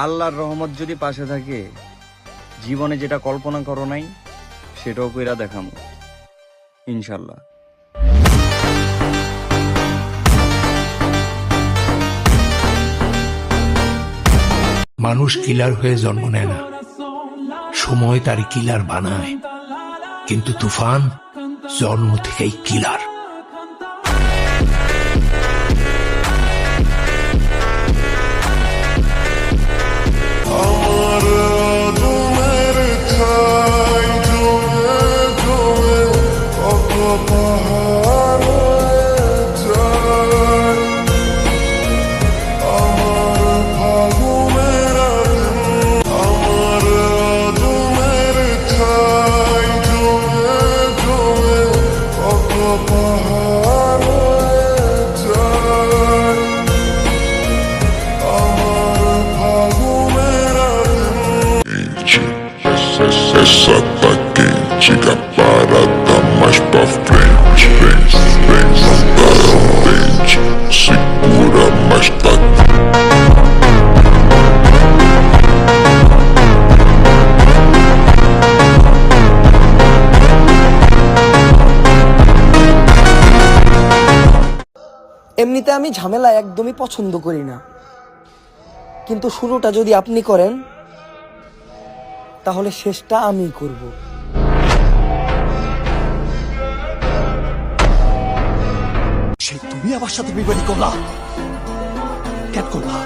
আল্লাহর রহমত যদি পাশে থাকে, জীবনে যেটা কল্পনা করো নাই সেটাও কইরা দেখামু ইনশাল্লাহ। মানুষ কিলার হয়ে জন্ম নেয় না, সময় তার কিলার বানায়। কিন্তু তুফান জন্ম থেকেই কিলার। Essa tá quente, a parada mais pra frente. Vem, não dente, segura, mas tá এমনিতে আমি ঝামেলা একদমই পছন্দ করি না, কিন্তু শুরুটা যদি আপনি করেন তাহলে শেষটা আমি করব। তুমি আমার সাথে বিবাদী করলা কেন করলা?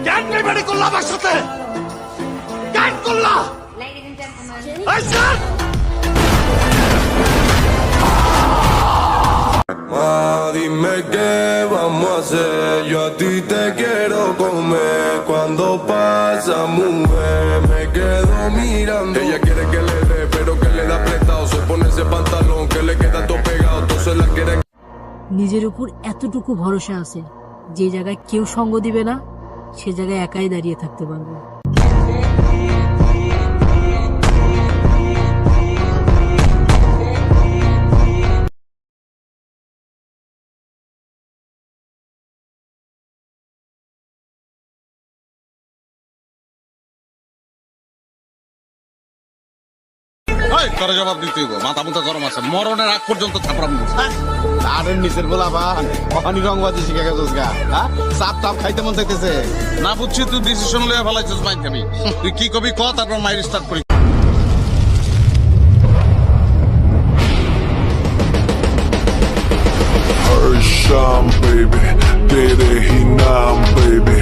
কেন বিবাদী করলা আমার সাথে? কেন করলা? Dime qué vamos a hacer, yo a ti te quiero comer. Cuando pasa mujer, me quedo mirando. Ella quiere que le dé, pero que le da prestado. Se pone ese pantalón que le queda todo pegado, entonces la quiere. নিজের উপর এতটুকু ভরসা আছে, যে জায়গায় কেউ সঙ্গ দিবে না সে জায়গায় একাই দাঁড়িয়ে থাকতে পারবে। তোর জবাব দিতে হইব, মাথা মুথা গরম আছে, মরণের আগ পর্যন্ত থাপড়াম। আর নিচের বলা বা কখনই রংবাজি শিখে গেছিস গা? চাপ টাপ খাইতে মন চাইতেছে না বুঝছি তুই ডিসিশন লয়ে ফেলাইছিস মাইক খাবি। তুই কি কবি ক, তারপর মাইর স্টার্ট করি। शाम बेबी तेरे ही नाम बेबी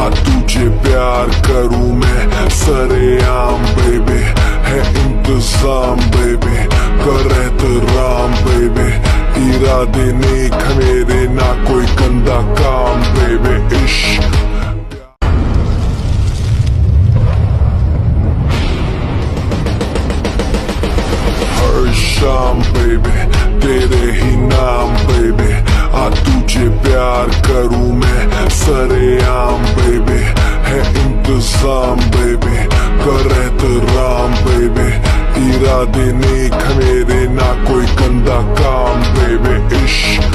आ तुझे प्यार करूं मैं सरेआम बेबी है इंतजाम बेबी कर एहतराम बेबी इरादे नेक मेरे ना कोई गंदा काम बेबी इश्क हर शाम बेबी तेरे ही नाम बेबी आ तुझे प्यार करूं मैं सरेआम बेबी है इंतजाम बेबी कर एहतराम बेबी इरादे नेक मेरे ना कोई गंदा काम बेबी इश्क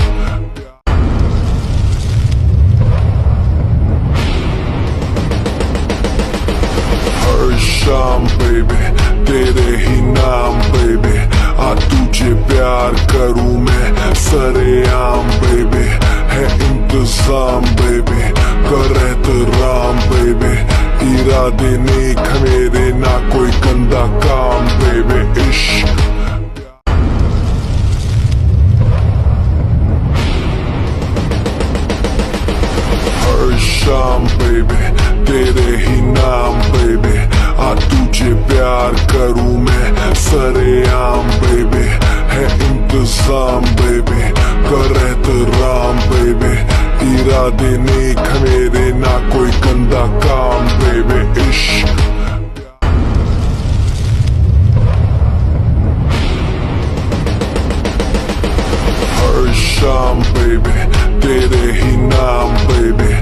हर शाम बेबी तेरे ही नाम बेबी आ तुझे प्यार करूं मैं सरेआम बेबी है इंतजाम बेबी कर एहतराम बेबी इरादे नेक मेरे ना कोई गंदा काम बेबी इश्क हर शाम बेबी तेरे ही नाम बेबी आ तुझे प्यार करूं मैं सरेआम बेबी है इंतजाम बेबी कर एहतराम बेबी इरादे नेक मेरे ना कोई गंदा काम बेबी इश्क हर शाम बेबी तेरे ही नाम बेबी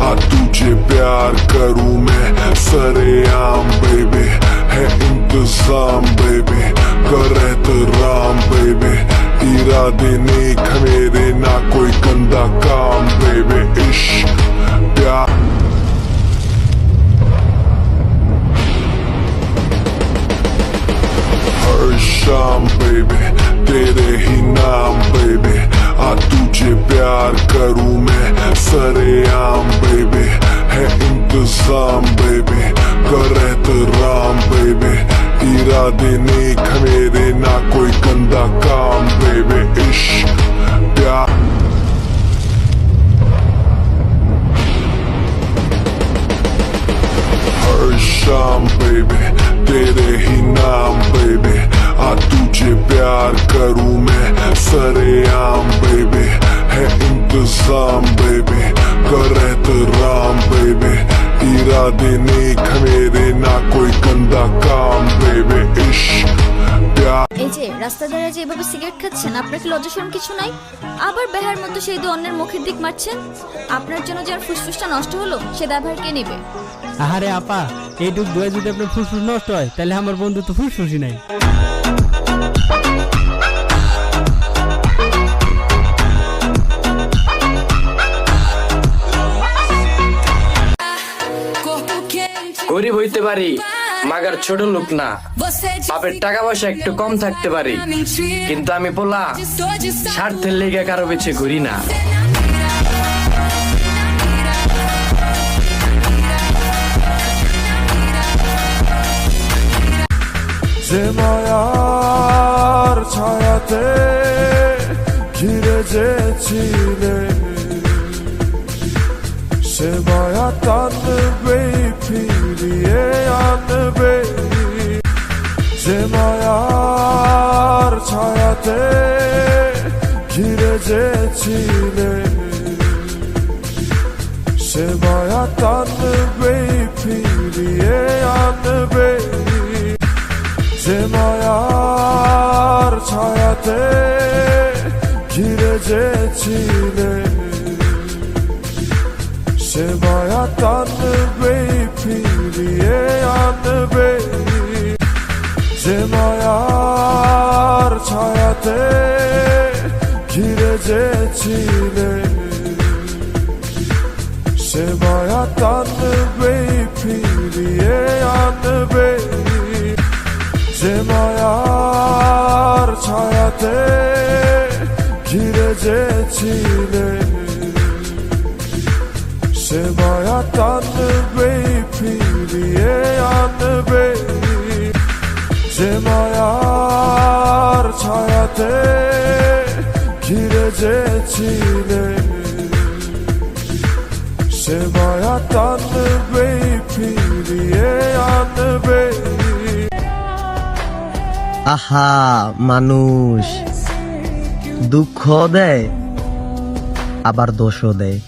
आ तुझे प्यार करूं मैं सरेआम बेबी है इंतजाम बेबी कर एहतराम बेबी इरादे नेक मेरे ना कोई गंदा काम बेबी इश्क प्यार तेरे ही नाम बेबी आ तुझे प्यार करूं मैं सरेआम बेबी है इंतजाम बेबी कर एहतराम बेबी इरादे नेक मेरे ना कोई गंदा काम बेबी इश्क प्यार हर शाम बेबी तेरे ही नाम बेबी आ तुझे प्यार करूं मैं सरेआम बेबी है इंतजाम बेबी कर एहतराम बेबी इरादे नेक मेरे ना कोई गंदा काम बेबी इश्क प्यार। এই যে রাস্তা ধারে যে এভাবে সিগারেট খাচ্ছেন, আপনার কি লজ্জা শরম কিছু নাই? আবার বেহার মতো সেই দিয়ে অন্যের মুখের দিক মারছেন। আপনার জন্য যার ফুসফুসটা নষ্ট হলো সে দায়ভার কে নেবে? আহারে আপা, এইটুক দুয়ে যদি আপনার ফুসফুস নষ্ট হয় তাহলে আমার বন্ধু তো ফুসফুসই নাই। গরিব হইতে পারি মাগার ছোট লোক না, বাপের টাকা পয়সা একটু কম থাকতে পারি, কিন্তু আমি পোলা স্বার্থের লেগে কারো পিছে ঘুরি না। যে মায়ার ছায়াতে ঘিরে যেছিলে সে মায়া টানবে ফিরিয়ে আনবে। যে মায়ার ছায়াতে ঘিরে যেছিলে সে মায়া টানবে ফিরিয়ে আনবে। যে মায়ার ছায়াতে ঘিরে যেছিলে সে মায়া টানবে ফিরিয়ে আনবে। যে মায়ার ছায়াতে ঘিরে যেছিলে সে মায়া টানবে ফিরিয়ে আনবে। যে মায়ার ছায়াতে ঘিরে যেছিলে সে মায়া টানবে ফিরিয়ে আনবে। যে মায়ার ছায়াতে ঘিরে যেছিলে সে মায়া টানবে ফিরিয়ে আনবে। আহা, মানুষ দুঃখ দেয় আবার দোষও দেয়।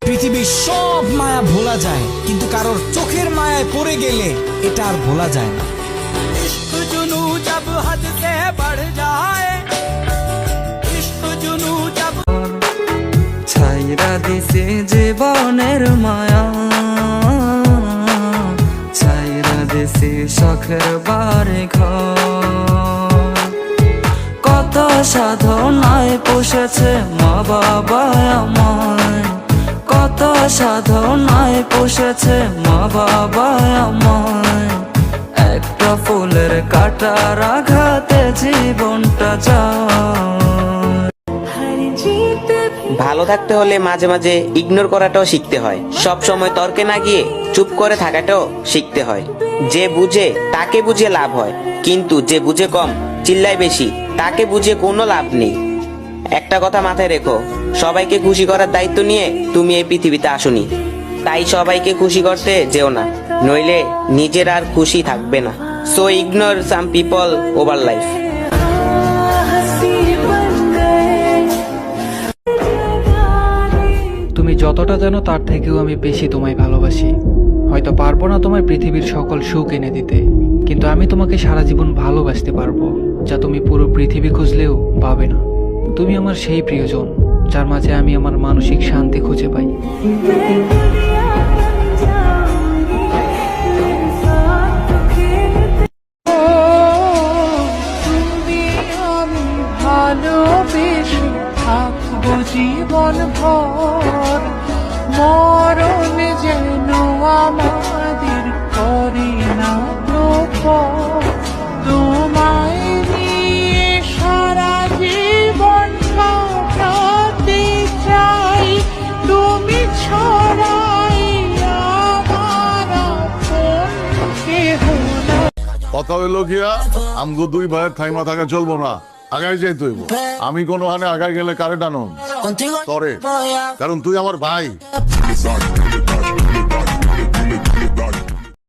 পৃথিবীর সব মায়া ভোলা যায়, কিন্তু কারোর চোখের মায়ায় পড়ে গেলে এটা আর ভোলা যায় না। ইশক জুনু জব হদ সে बढ़ जाए, ইশক জুনু জব ছাইরা দিছে জীবনের মায়া, ছাইরা দিছে শখের বাড়ি ঘর। কত সাধনায় পুষেছে মা বাবা আমায়, কত সাধনায় পুষেছে মা বাবা আমায়। একটা ফুলের কাটার আঘাতে জীবনটা যায়। ভালো থাকতে হলে মাঝে মাঝে ইগনোর করাটাও শিখতে হয়, সব সময় তর্কে না গিয়ে চুপ করে থাকাটাও শিখতে হয়। যে বুঝে তাকে বুঝে লাভ হয়, কিন্তু যে বুঝে কম চিল্লায় বেশি তাকে বুঝে কোনো লাভ নেই। একটা কথা মাথায় রেখো, সবাইকে খুশি করার দায়িত্ব নিয়ে তুমি এই পৃথিবীতে আসোনি, তাই সবাইকে খুশি করতে যেও না, নইলে নিজের আর খুশি থাকবে না। So ignore some people over life. তুমি যতটা জানো তার থেকেও আমি বেশি তোমায় ভালোবাসি। হয়তো পারবো না তোমায় পৃথিবীর সকল সুখ এনে দিতে, কিন্তু আমি তোমাকে সারা জীবন ভালোবাসতে পারবো, যা তুমি পুরো পৃথিবী খুঁজলেও পাবে না। তুমি আমার সেই প্রিয়জন যার মাঝে আমি আমার মানসিক শান্তি খুঁজে পাই। ভালোবেসে থাকবো জীবন ভর, মরণ যেন আমাদের করে না। তোমায় নিয়ে সারা জীবন কাটাতে চাই, তুমি ছড়াই আমার আপন কেহ না। কথা হইলো গিয়া আমগো দুই ভাইয়ের থাইমা থাকা চলবো না, আগাই যাই তুই। আমি কোনো হানে আগাই গেলে কারে টানো তরে, কারণ তুই আমার ভাই।